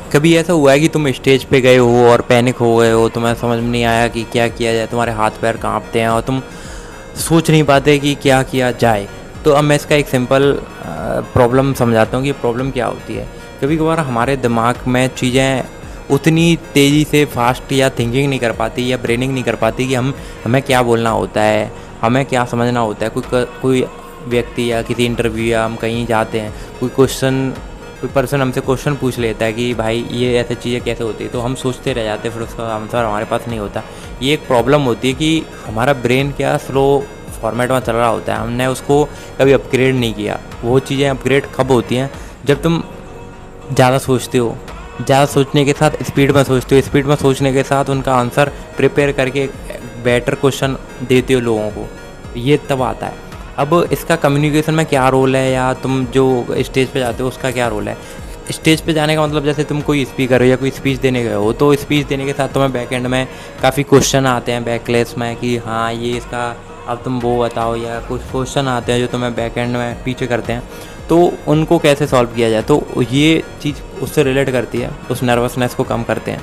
कभी ऐसा हुआ है कि तुम स्टेज पे गए हो और पैनिक हो गए हो, तुम्हें समझ में नहीं आया कि क्या किया जाए, तुम्हारे हाथ पैर कांपते हैं और तुम सोच नहीं पाते कि क्या किया जाए? तो अब मैं इसका एक सिंपल प्रॉब्लम समझाता हूँ कि प्रॉब्लम क्या होती है। कभी कभार हमारे दिमाग में चीज़ें उतनी तेज़ी से फास्ट या थिंकिंग नहीं कर पाती या ब्रेनिंग नहीं कर पाती कि हमें क्या बोलना होता है, हमें क्या समझना होता है। कोई व्यक्ति या किसी इंटरव्यू या हम कहीं जाते हैं, कोई पर्सन हमसे क्वेश्चन पूछ लेता है कि भाई ये ऐसी चीज़ें कैसे होती है, तो हम सोचते रह जाते हैं, फिर उसका आंसर हमारे पास नहीं होता। ये एक प्रॉब्लम होती है कि हमारा ब्रेन क्या स्लो फॉर्मेट में चल रहा होता है, हमने उसको कभी अपग्रेड नहीं किया। वो चीज़ें अपग्रेड कब होती हैं? जब तुम ज़्यादा सोचते हो, ज़्यादा सोचने के साथ स्पीड में सोचते हो, स्पीड में सोचने के साथ उनका आंसर प्रिपेयर करके बेटर क्वेश्चन देते हो लोगों को, ये तब आता है। अब इसका कम्युनिकेशन में क्या रोल है, या तुम जो स्टेज पे जाते हो उसका क्या रोल है? स्टेज पे जाने का मतलब जैसे तुम कोई स्पीकर हो या कोई स्पीच देने गए हो, तो स्पीच देने के साथ तुम्हें बैक एंड में काफ़ी क्वेश्चन आते हैं बैकलेस में कि हाँ ये इसका अब तुम वो बताओ, या कुछ क्वेश्चन आते हैं जो तुम्हें बैक एंड में पीछे करते हैं, तो उनको कैसे सॉल्व किया जाए। तो ये चीज़ उससे रिलेट करती है, उस नर्वसनेस को कम करते हैं।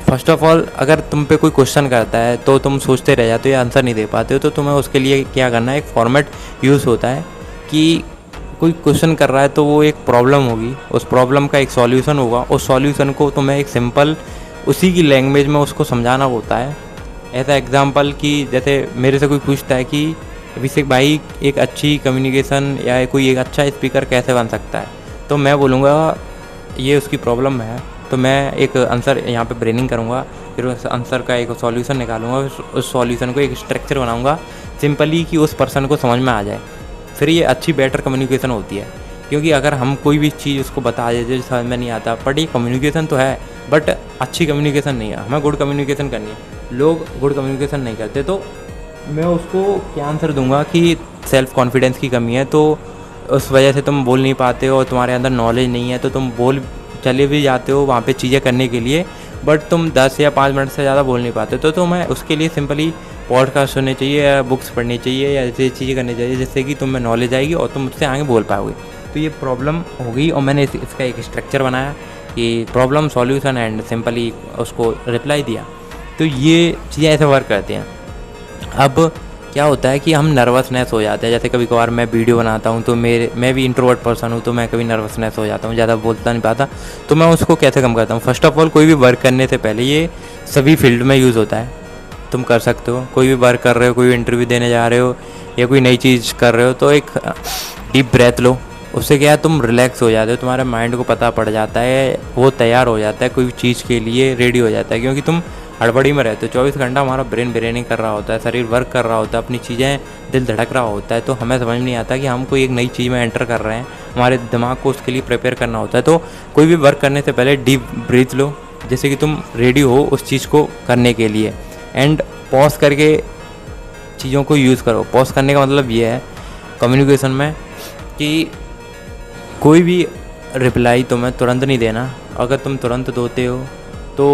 फर्स्ट ऑफ ऑल, अगर तुम पे कोई क्वेश्चन करता है तो तुम सोचते रह जाते हो या आंसर नहीं दे पाते हो, तो तुम्हें उसके लिए क्या करना है, एक फॉर्मेट यूज़ होता है कि कोई क्वेश्चन कर रहा है तो वो एक प्रॉब्लम होगी, उस प्रॉब्लम का एक सॉल्यूशन होगा, उस सॉल्यूशन को तुम्हें एक सिंपल उसी की लैंग्वेज में उसको समझाना होता है। ऐसा एग्जांपल कि जैसे मेरे से कोई पूछता है कि अभिषेक भाई एक अच्छी कम्युनिकेशन या कोई एक अच्छा स्पीकर कैसे बन सकता है, तो मैं बोलूँगा ये उसकी प्रॉब्लम है। तो मैं एक आंसर यहाँ पे ब्रेनिंग करूँगा, फिर उस आंसर का एक सॉल्यूशन निकालूंगा, उस सॉल्यूशन को एक स्ट्रक्चर बनाऊँगा सिंपली कि उस पर्सन को समझ में आ जाए। फिर ये अच्छी बेटर कम्युनिकेशन होती है। क्योंकि अगर हम कोई भी चीज़ उसको बता देते जो समझ में नहीं आता, बट ये कम्युनिकेशन तो है, बट अच्छी कम्युनिकेशन नहीं है, हमें गुड कम्युनिकेशन करनी है। लोग गुड कम्युनिकेशन नहीं करते, तो मैं उसको क्या आंसर दूंगा कि सेल्फ कॉन्फिडेंस की कमी है, तो उस वजह से तुम बोल नहीं पाते हो और तुम्हारे अंदर नॉलेज नहीं है, तो तुम बोल चले भी जाते हो वहाँ पे चीज़ें करने के लिए, बट तुम 10 या 5 मिनट से ज़्यादा बोल नहीं पाते। तो तुम्हें उसके लिए सिंपली पॉडकास्ट सुनने चाहिए या बुक्स पढ़नी चाहिए या ऐसी चीज़ें करनी चाहिए जिससे कि तुम्हें नॉलेज आएगी और तुम उससे आगे बोल पाओगे। तो ये प्रॉब्लम हो गई और मैंने इसका एक स्ट्रक्चर बनाया कि प्रॉब्लम सॉल्यूशन एंड सिंपली उसको रिप्लाई दिया। तो ये चीज़ें ऐसे वर्क करती हैं। अब क्या होता है कि हम नर्वसनेस हो जाते हैं, जैसे कभी कभार मैं वीडियो बनाता हूँ तो मैं भी इंट्रोवर्ट पर्सन हूँ, तो मैं कभी नर्वसनेस हो जाता हूँ, ज़्यादा बोलता नहीं पाता। तो मैं उसको कैसे कम करता हूँ? फर्स्ट ऑफ ऑल, कोई भी वर्क करने से पहले, ये सभी फील्ड में यूज़ होता है, तुम कर सकते हो, कोई भी वर्क कर रहे हो, कोई इंटरव्यू देने जा रहे हो या कोई नई चीज़ कर रहे हो, तो एक डीप ब्रेथ लो। उससे क्या है, तुम रिलैक्स हो जाते हो, तुम्हारे माइंड को पता पड़ जाता है, वो तैयार हो जाता है, कोई चीज़ के लिए रेडी हो जाता है। क्योंकि तुम हड़बड़ी में रहते हो, 24 घंटा हमारा ब्रेनिंग कर रहा होता है, शरीर वर्क कर रहा होता है, अपनी चीज़ें, दिल धड़क रहा होता है, तो हमें समझ नहीं आता कि हम कोई एक नई चीज़ में एंटर कर रहे हैं, हमारे दिमाग को उसके लिए प्रिपेयर करना होता है। तो कोई भी वर्क करने से पहले डीप ब्रीथ लो, जैसे कि तुम रेडी हो उस चीज़ को करने के लिए, एंड पॉज करके चीज़ों को यूज़ करो। पॉज करने का मतलब ये है कम्युनिकेशन में कि कोई भी रिप्लाई तुम्हें तुरंत नहीं देना। अगर तुम तुरंत दोते हो तो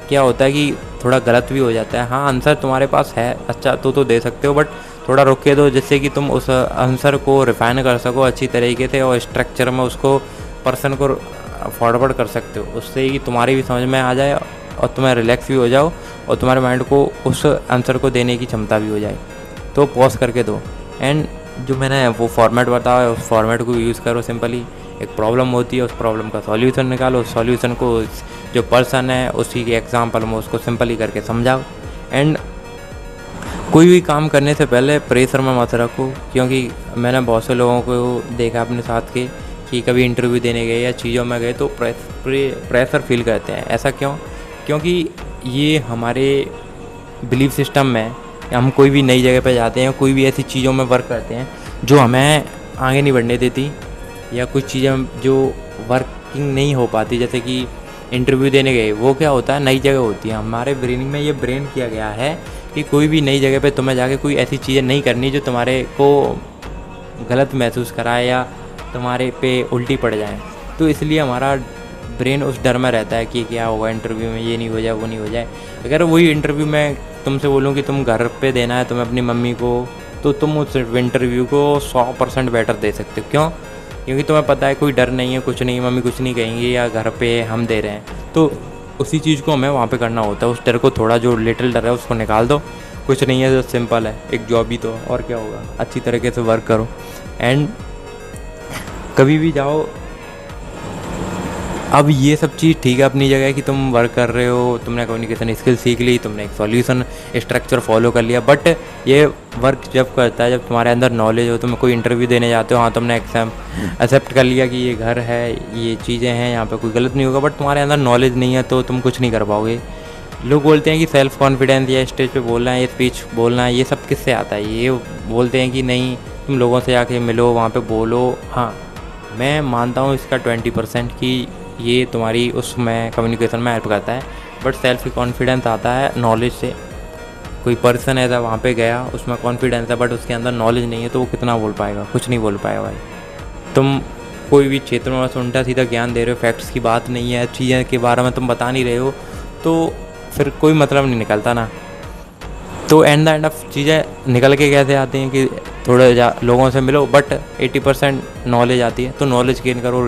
क्या होता है कि थोड़ा गलत भी हो जाता है। हाँ, आंसर तुम्हारे पास है अच्छा तो दे सकते हो, बट थोड़ा रुक के दो, जिससे कि तुम उस आंसर को रिफाइन कर सको अच्छी तरीके से और स्ट्रक्चर में उसको पर्सन को फॉरवर्ड कर सकते हो, उससे कि तुम्हारी भी समझ में आ जाए और तुम्हें रिलैक्स भी हो जाओ और तुम्हारे माइंड को उस आंसर को देने की क्षमता भी हो जाए। तो पॉज करके दो, एंड जो मैंने वो फॉर्मेट बताया है उस फॉर्मेट को यूज़ करो। सिंपली एक प्रॉब्लम होती है, उस प्रॉब्लम का सॉल्यूशन निकालो, उस सॉल्यूशन को जो पर्सन है उसी के एग्जांपल में उसको सिंपली करके समझाओ। एंड कोई भी काम करने से पहले प्रेशर में मत रखो, क्योंकि मैंने बहुत से लोगों को देखा अपने साथ के कि कभी इंटरव्यू देने गए या चीज़ों में गए तो प्रेशर फील करते हैं। ऐसा क्यों? क्योंकि ये हमारे बिलीफ सिस्टम में, हम कोई भी नई जगह पर जाते हैं, कोई भी ऐसी चीज़ों में वर्क करते हैं जो हमें आगे नहीं बढ़ने देती, या कुछ चीज़ें जो वर्किंग नहीं हो पाती, जैसे कि इंटरव्यू देने गए, वो क्या होता है, नई जगह होती है। हमारे ब्रेन में ये ब्रेन किया गया है कि कोई भी नई जगह पे तुम्हें जाके कोई ऐसी चीज़ें नहीं करनी जो तुम्हारे को गलत महसूस कराए या तुम्हारे पे उल्टी पड़ जाए। तो इसलिए हमारा ब्रेन उस डर में रहता है कि क्या होगा इंटरव्यू में, ये नहीं हो जाए, वो नहीं हो जाए। अगर वही इंटरव्यू में तुमसे बोलूँ कि तुम घर पे देना है तुम्हें अपनी मम्मी को, तो तुम उस इंटरव्यू को 100% बेटर दे सकते हो। क्यों? क्योंकि तुम्हें पता है कोई डर नहीं है, कुछ नहीं, मम्मी कुछ नहीं कहेंगी, या घर पे हम दे रहे हैं। तो उसी चीज़ को हमें वहाँ पे करना होता है। उस डर को, थोड़ा जो लिटिल डर है उसको निकाल दो, कुछ नहीं है, जो सिंपल है, एक जॉब ही तो, और क्या होगा। अच्छी तरीके से वर्क करो एंड कभी भी जाओ। अब ये सब चीज़ ठीक है अपनी जगह कि तुम वर्क कर रहे हो, तुमने कम्युनिकेशन स्किल सीख ली, तुमने एक सॉल्यूशन स्ट्रक्चर फॉलो कर लिया, बट ये वर्क जब करता है जब तुम्हारे अंदर नॉलेज हो, तुम कोई इंटरव्यू देने जाते हो, हाँ तुमने एग्जाम एक्सेप्ट कर लिया कि ये घर है, ये चीज़ें हैं, यहाँ पे कोई गलत नहीं होगा, बट तुम्हारे अंदर नॉलेज नहीं है तो तुम कुछ नहीं कर पाओगे। लोग बोलते हैं कि सेल्फ कॉन्फिडेंस या स्टेज पे बोलना है, ये स्पीच बोलना है, ये सब किससे आता है। ये बोलते हैं कि नहीं तुम लोगों से जाके मिलो, वहाँ पे बोलो। हाँ मैं मानता हूँ इसका 20% कि ये तुम्हारी उसमें कम्युनिकेशन में हेल्प करता है, बट सेल्फ कॉन्फिडेंस आता है नॉलेज से। कोई पर्सन ऐसा वहाँ पे गया, उसमें कॉन्फिडेंस है बट उसके अंदर नॉलेज नहीं है, तो वो कितना बोल पाएगा, कुछ नहीं बोल पाएगा भाई। तुम कोई भी क्षेत्र में बस उल्टा सीधा ज्ञान दे रहे हो, फैक्ट्स की बात नहीं है, चीज़ें के बारे में तुम बता नहीं रहे हो, तो फिर कोई मतलब नहीं निकलता ना। तो एंड द एंड ऑफ चीज़ें निकल के कैसे आती हैं कि थोड़े लोगों से मिलो, बट 80% नॉलेज आती है। तो नॉलेज गेन करो,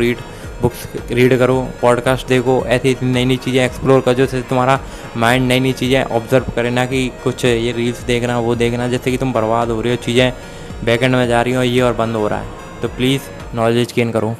बुक्स रीड करो, पॉडकास्ट देखो, ऐसी नई नई चीज़ें एक्सप्लोर करो जिससे तुम्हारा माइंड नई नई चीज़ें ऑब्जर्व करे, ना कि कुछ ये रील्स देखना वो देखना, जिससे कि तुम बर्बाद हो रही हो, चीज़ें बैकएंड में जा रही हो, ये और बंद हो रहा है। तो प्लीज़ नॉलेज गेन करो।